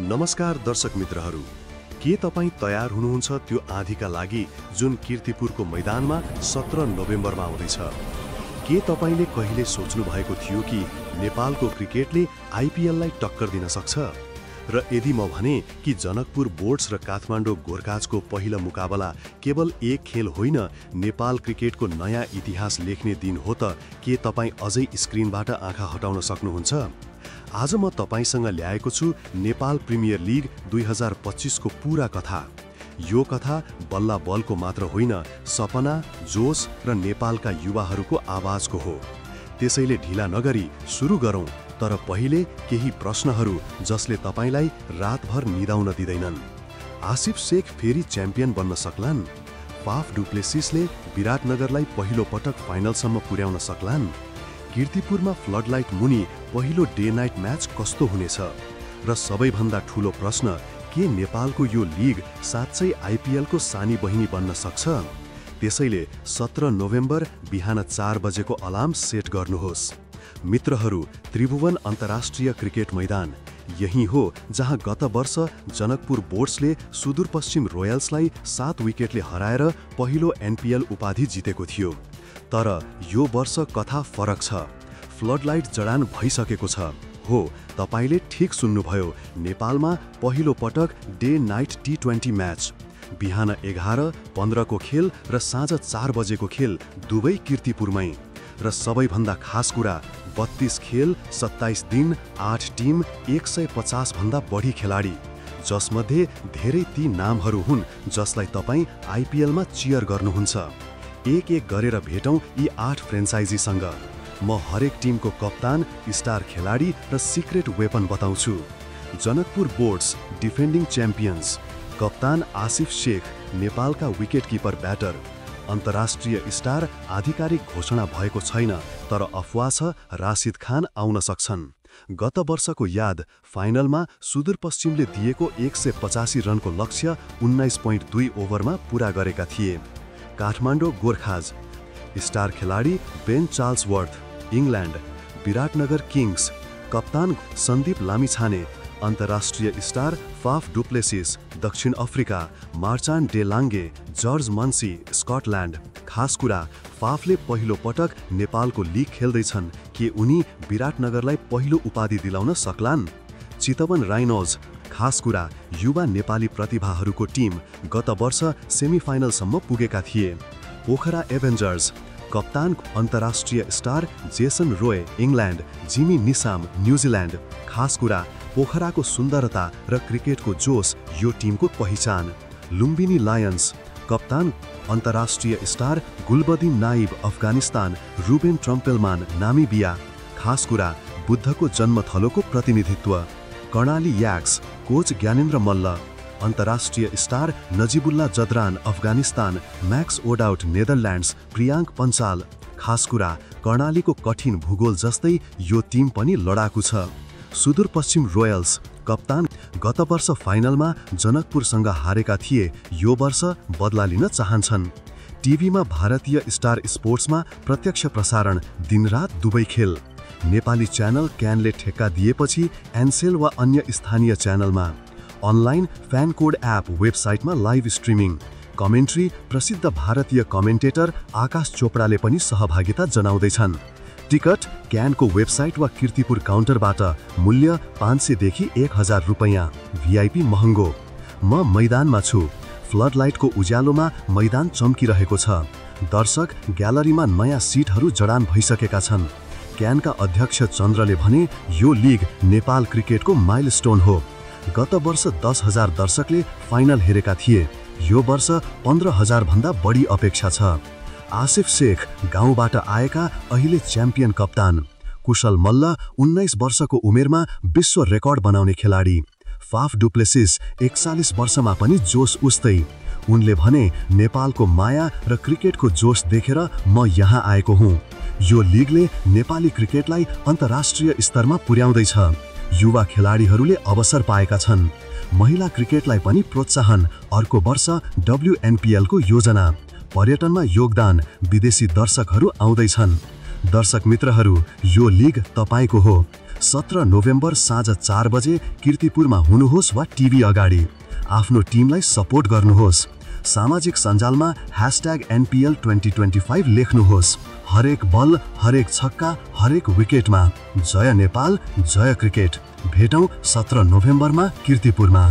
नमस्कार दर्शक मित्रहरू, के तपाईँ तयार हुनुहुन्छ त्यो आँधीका लागि जुन कीर्तिपुरको मैदानमा 17 नोभेम्बरमा आउँदैछ? के तपाईँले कहिले सोच्नु भएको थियो कि नेपालको क्रिकेटले आइपिएललाई टक्कर दिन सक्छ? र यदि म भने कि जनकपुर बोर्ड्स र काठमाडौँ गोर्खाजको पहिलो मुकाबला केवल एक खेल होइन, नेपाल क्रिकेटको नयाँ इतिहास लेख्ने दिन हो त के तपाईँ अझै स्क्रिनबाट आँखा हटाउन सक्नुहुन्छ? आज म तपाईसँग ल्याएको छु नेपाल प्रिमियर लिग 2025 को पूरा कथा। यो कथा बल्ला बलको मात्र होइन, सपना, जोश र नेपालका युवाहरूको आवाजको हो। त्यसैले ढिला नगरी सुरु गरौँ, तर पहिले केही प्रश्नहरू जसले तपाईलाई रातभर निदाउन दिँदैनन्। आसिफ शेख फेरि च्याम्पियन बन्न सक्लान्? फाफ डुप्लेसिसले विराटनगरलाई पहिलो पटक फाइनलसम्म पुर्याउन सक्लान्? कीर्तिपुरमा फ्लडलाइट मुनि पहिलो डे नाइट म्याच कस्तो हुनेछ? र सबैभन्दा ठूलो प्रश्न, के नेपालको यो लिग साँच्चै आइपिएलको सानी बहिनी बन्न सक्छ? त्यसैले 17 नोभेम्बर बिहान 4 बजेको अलार्म सेट गर्नुहोस्। मित्रहरू, त्रिभुवन अन्तर्राष्ट्रिय क्रिकेट मैदान यही हो जहाँ गत वर्ष जनकपुर बोर्ड्सले सुदूरपश्चिम रोयल्सलाई 7 विकेटले हराएर पहिलो एनपिएल उपाधि जितेको थियो। तर यो वर्ष कथा फरक छ। फ्लडलाइट जडान भइसकेको छ। हो, तपाईले ठीक सुन्नुभयो, नेपालमा पहिलो पटक डे नाइट टी20 म्याच। बिहान 11:15 को खेल र साँझ 4 बजेको खेल दुवै कीर्तिपुरमै। र सबैभन्दा खास कुरा, 32 खेल, 27 दिन, 8 टिम, 150 भन्दा बढी खेलाडी, जसमध्ये धेरै ती नामहरू हुन् जसलाई तपाईँ आइपिएलमा चियर गर्नुहुन्छ। एक एक गरेर भेटौँ यी 8 फ्रेन्चाइजीसँग। म हरेक टिमको कप्तान, स्टार खेलाडी र सिक्रेट वेपन बताउँछु। जनकपुर बोर्ड्स डिफेन्डिङ च्याम्पियन्स, कप्तान आसिफ शेख, नेपालका विकेटकिपर ब्याटर। अन्तर्राष्ट्रिय स्टार आधिकारिक घोषणा भएको छैन, तर अफवाह छ राशिद खान आउन सक्छन्। गत वर्षको याद, फाइनलमा सुदूरपश्चिमले दिएको 185 रनको लक्ष्य 19.2 ओभरमा पूरा गरेका थिए। काठमाडौँ गोर्खाज, स्टार खेलाडी Ben Charlesworth, England. Biratnagar kings, कप्तान सन्दीप लामिछाने। अन्तर्राष्ट्रिय स्टार फाफ डुप्लेसिस, दक्षिण Africa. Marchant de Lange, George Munsey, Scotland. खास कुरा, फाफले पहिलो पटक नेपालको लिग खेल्दैछन्। के उनी विराटनगरलाई पहिलो उपाधि दिलाउन सक्लान्? चितवन राइनोज, खास कुरा, युवा नेपाली प्रतिभाहरूको टिम गत वर्ष सेमिफाइनलसम्म पुगेका थिए। पोखरा एभेन्जर्स, कप्तान अन्तर्राष्ट्रिय स्टार जेसन रोय, इङ्ल्यान्ड। जिमी निसाम, न्युजिल्यान्ड। खास कुरा, पोखराको सुन्दरता र क्रिकेटको जोस यो टिमको पहिचान। लुम्बिनी लायन्स, कप्तान अन्तर्राष्ट्रिय star Gulbadin Naib, Afghanistan. Ruben Trumpelmann, Namibia. खास कुरा, बुद्धको जन्मथलोको प्रतिनिधित्व। Karnali yaks, coach Gyanendra Malla. अन्तर्राष्ट्रिय star Najibullah Zadran, Afghanistan. Max O'Dowd, Netherlands. Priyank Panchal. खास कुरा, कर्णालीको कठिन भूगोल जस्तै यो टिम पनि लडाकु छ। सुदूरपश्चिम रोयल्स, कप्तान गत वर्ष फाइनलमा जनकपुरसँग हारेका थिए, यो वर्ष बदला लिन चाहन्छन्। टिभीमा भारतीय स्टार स्पोर्ट्समा प्रत्यक्ष प्रसारण, दिनरात दुवै खेल। नेपाली च्यानल क्यानले ठेक्का दिएपछि एनसेल वा अन्य स्थानीय च्यानलमा। अनलाइन फ्यान कोड एप, वेबसाइटमा लाइभ स्ट्रिमिङ। कमेन्ट्री, प्रसिद्ध भारतीय कमेन्टेटर आकाश चोपडाले पनि सहभागिता जनाउँदैछन्। टिकट क्यानको वेबसाइट वा कीर्तिपुर काउन्टरबाट। मूल्य 500 देखि 1000 रुपैयाँ। भिआइपी महँगो। म मैदानमा छु। फ्लडलाइटको उज्यालोमा मैदान चम्किरहेको छ। दर्शक ग्यालरीमा नयाँ सिटहरू जडान भइसकेका छन्। क्यानका अध्यक्ष चन्द्रले भने यो लिग नेपाल क्रिकेटको माइलस्टोन हो। गत वर्ष 10,000 दर्शकले फाइनल हेरेका थिए। यो वर्ष 15,000 भन्दा बढी अपेक्षा छ। आसिफ शेख, गाउँबाट आएका अहिले च्याम्पियन कप्तान। कुशल मल्ल, 19 वर्षको उमेरमा विश्व रेकर्ड बनाउने खेलाडी। फाफ डुप्लेसिस, 41 वर्षमा पनि जोस उस्तै। उनले भने, नेपालको माया र क्रिकेटको जोस देखेर म यहाँ आएको हुँ। यो लिगले नेपाली क्रिकेटलाई अन्तर्राष्ट्रिय स्तरमा पुर्याउँदैछ। युवा खेलाडीहरूले अवसर पाएका छन्। महिला क्रिकेटलाई पनि प्रोत्साहन, अर्को वर्ष WNPL को योजना। पर्यटनमा योगदान, विदेशी दर्शकहरू आउँदैछन्। दर्शक मित्रहरू, यो लिग तपाईको हो। 17 नोभेम्बर साँझ 4 बजे कीर्तिपुरमा हुनुहोस् वा टिभी अगाडि। आफ्नो टिमलाई सपोर्ट गर्नुहोस्। सामाजिक सञ्जालमा #NPL 2025 लेख्नुहोस्। हरेक बल, हरेक छक्का, हरेक विकेटमा जय नेपाल, जय क्रिकेट। भेटौँ 17 नोभेम्बरमा कीर्तिपुरमा।